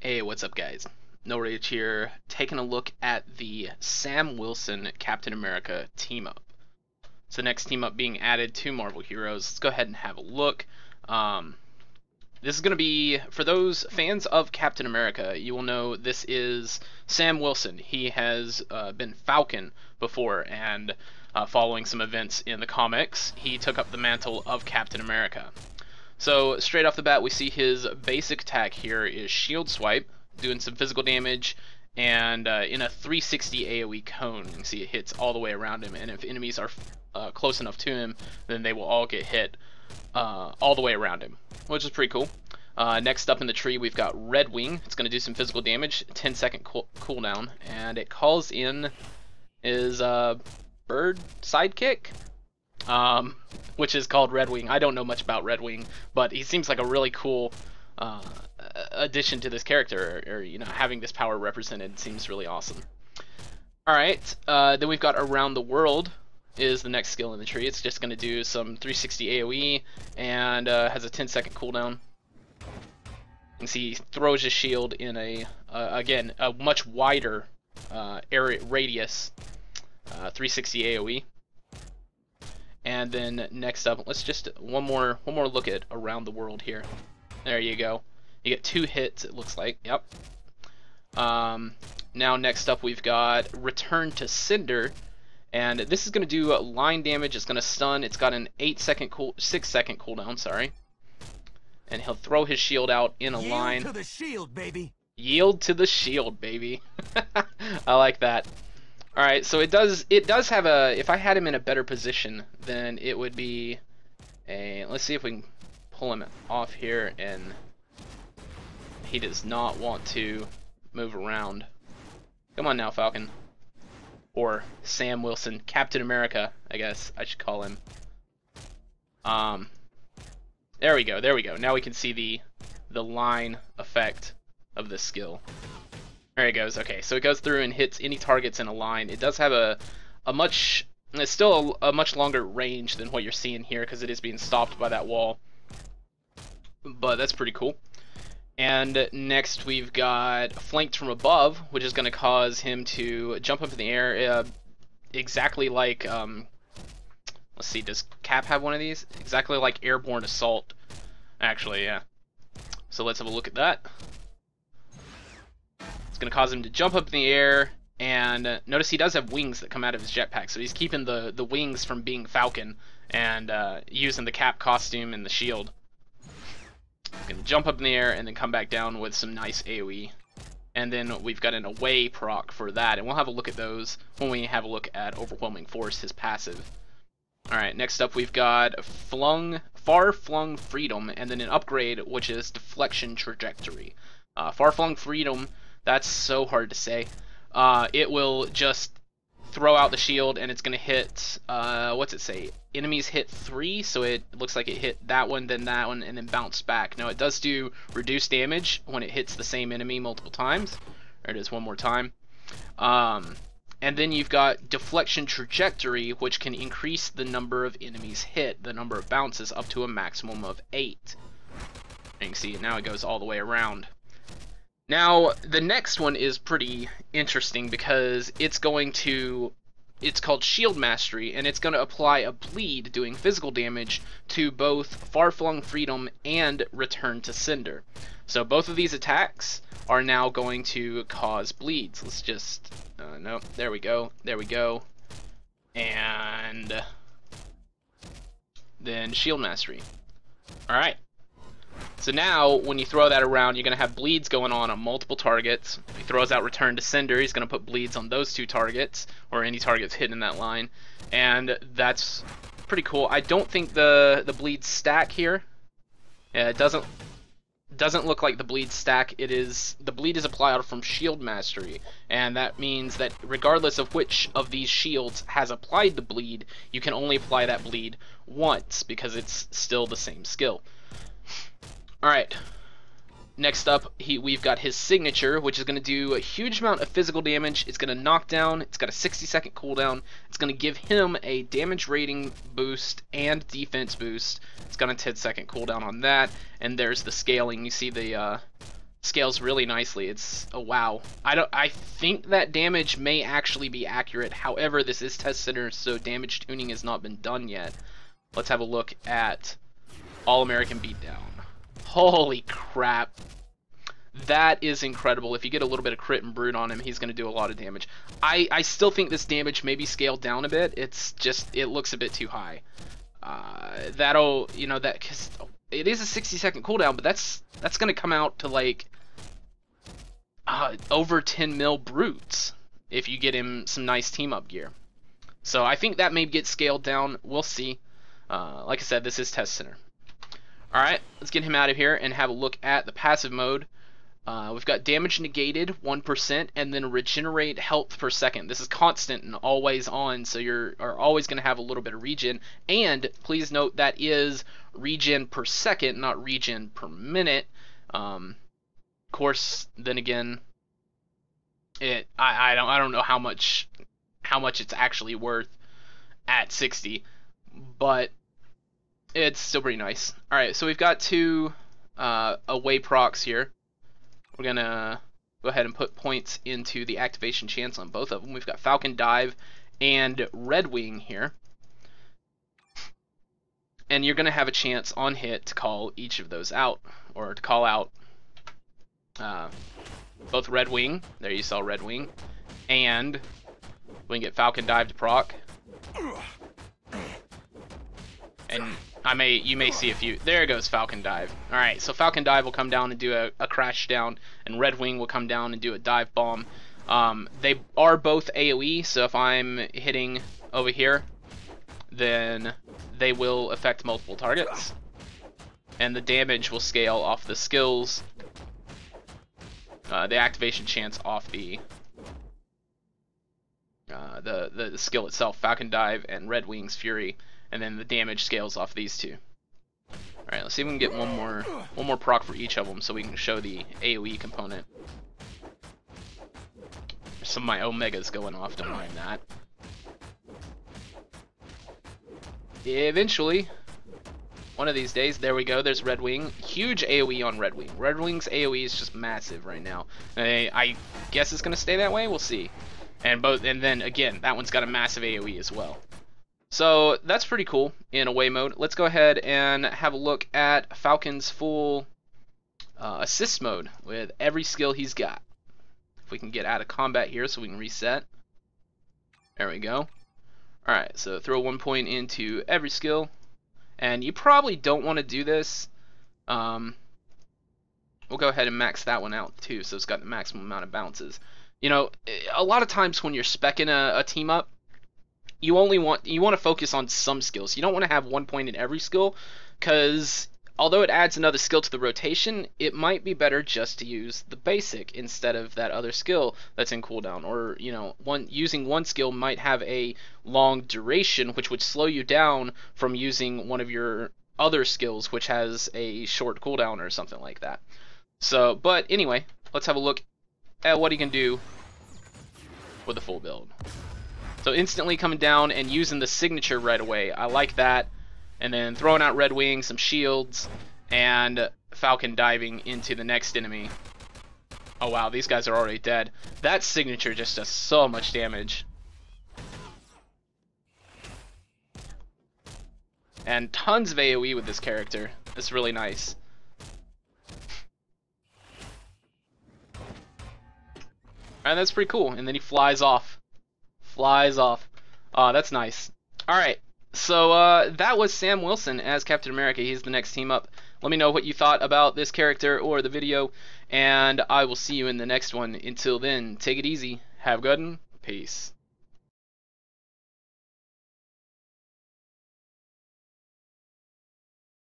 Hey, what's up, guys? NullRage here, taking a look at the Sam Wilson Captain America team up. So the next team up being added to Marvel Heroes. Let's go ahead and have a look. This is going to be, for those fans of Captain America, you will know this is Sam Wilson. He has been Falcon before, and following some events in the comics, he took up the mantle of Captain America. So straight off the bat, we see his basic attack here is Shield Swipe, doing some physical damage, and in a 360 AoE cone. You can see it hits all the way around him, and if enemies are close enough to him, then they will all get hit all the way around him, which is pretty cool. Next up in the tree, we've got Red Wing. It's going to do some physical damage, 10-second cooldown, and it calls in his bird sidekick, which is called Red Wing. I don't know much about Red Wing, but he seems like a really cool addition to this character, or you know, having this power represented seems really awesome. Alright, then we've got Around the World is the next skill in the tree. It's just going to do some 360 AoE and has a 10-second cooldown. You can see he throws his shield in again, a much wider area radius, 360 AoE. And then next up, let's just one more look at Around the World here. There you go. You get 2 hits, it looks like. Yep. Now next up, we've got Return to Cinder, and this is going to do line damage. It's going to stun. It's got an 6-second cooldown. Sorry. And he'll throw his shield out in a line. Yield to the shield, baby. Yield to the shield, baby. I like that. Alright, so it does have a, if I had him in a better position, then it would be a, let's see if we can pull him off here, and he does not want to move around. Come on now, Falcon. Or Sam Wilson, Captain America, I guess I should call him. There we go, there we go. Now we can see the line effect of this skill. There he goes. Okay, so it goes through and hits any targets in a line. It does have it's still a much longer range than what you're seeing here because it is being stopped by that wall. But that's pretty cool. And next we've got Flanked from Above, which is going to cause him to jump up in the air, exactly like, let's see, does Cap have one of these? Exactly like Airborne Assault, actually, yeah. So let's have a look at that. It's going to cause him to jump up in the air, and notice he does have wings that come out of his jetpack, so he's keeping the wings from being Falcon and using the Cap costume and the shield. He's going to jump up in the air and then come back down with some nice AoE. And then we've got an Away proc for that, and we'll have a look at those when we have a look at Overwhelming Force, his passive. Alright, next up we've got Far-Flung Freedom, and then an upgrade, which is Deflection Trajectory. Far-Flung Freedom, that's so hard to say. It will just throw out the shield, and it's going to hit, what's it say? Enemies hit 3, so it looks like it hit that one, and then bounce back. Now, it does do reduced damage when it hits the same enemy multiple times. There it is one more time. And then you've got Deflection Trajectory, which can increase the number of enemies hit, the number of bounces, up to a maximum of 8. And you can see now it goes all the way around. Now, the next one is pretty interesting because it's called Shield Mastery, and it's going to apply a bleed doing physical damage to both Far-Flung Freedom and Return to Cinder. So both of these attacks are now going to cause bleeds. Let's just, no, there we go, and then Shield Mastery. Alright. So now, when you throw that around, you're going to have bleeds going on multiple targets. If he throws out Return to Cinder, he's going to put bleeds on those 2 targets, or any targets hidden in that line. And that's pretty cool. I don't think the bleeds stack here. Yeah, it doesn't look like the bleeds stack. The bleed is applied from Shield Mastery, and that means that regardless of which of these shields has applied the bleed, you can only apply that bleed once, because it's still the same skill. Alright, next up, we've got his signature, which is going to do a huge amount of physical damage. It's going to knock down, it's got a 60-second cooldown, it's going to give him a damage rating boost and defense boost. It's got a 10-second cooldown on that, and there's the scaling. You see the scales really nicely. It's oh wow. I think that damage may actually be accurate. However, this is test center, so damage tuning has not been done yet. Let's have a look at All-American Beatdown. Holy crap. That is incredible. If you get a little bit of crit and brute on him, he's going to do a lot of damage. I still think this damage may be scaled down a bit. It's just, it looks a bit too high. That'll, you know, that, because it is a 60-second cooldown, but that's going to come out to like over 10 mil brutes if you get him some nice team-up gear. So I think that may get scaled down. We'll see. Like I said, this is test center. Alright, let's get him out of here and have a look at the passive mode. We've got damage negated 1% and then regenerate health per second. This is constant and always on, so you're always going to have a little bit of regen. And please note that is regen per second, not regen per minute. Of course, then again, I don't know how much it's actually worth at 60, but it's still pretty nice. All right, so we've got two away procs here. We're gonna go ahead and put points into the activation chance on both of them. We've got Falcon Dive and Red Wing here. And you're gonna have a chance on hit to call each of those out, or to call out both Red Wing, there you saw Red Wing, and we can get Falcon Dive to proc. And you may see a few. There goes Falcon Dive. Alright, so Falcon Dive will come down and do a crash down, and Red Wing will come down and do a dive bomb. They are both AoE, so if I'm hitting over here, then they will affect multiple targets. And the damage will scale off the skills, the activation chance off the skill itself, Falcon Dive and Red Wing's Fury. And then the damage scales off these two. Alright, let's see if we can get one more proc for each of them so we can show the AoE component. Some of my Omegas going off, don't mind that. Eventually, one of these days, there we go, there's Red Wing. Huge AoE on Red Wing. Red Wing's AoE is just massive right now. I guess it's going to stay that way, we'll see. And then again, that one's got a massive AoE as well. So that's pretty cool in away mode. Let's go ahead and have a look at Falcon's full assist mode with every skill he's got. If we can get out of combat here so we can reset. There we go. Alright, so throw 1 point into every skill. And you probably don't want to do this. We'll go ahead and max that one out too, so it's got the maximum amount of bounces. You know, a lot of times when you're speccing a team up, you want to focus on some skills. You don't want to have 1 point in every skill, because although it adds another skill to the rotation, it might be better just to use the basic instead of that other skill that's in cooldown. Or, you know, using one skill might have a long duration, which would slow you down from using one of your other skills, which has a short cooldown or something like that. So, but anyway, let's have a look at what he can do with the full build. So instantly coming down and using the signature right away. I like that. And then throwing out Red Wing, some shields, and Falcon diving into the next enemy. Oh wow, these guys are already dead. That signature just does so much damage. And tons of AoE with this character. It's really nice. And that's pretty cool. And then he flies off. Oh, that's nice. Alright, so that was Sam Wilson as Captain America. He's the next team up. Let me know what you thought about this character or the video, and I will see you in the next one. Until then, take it easy, have a good one, peace.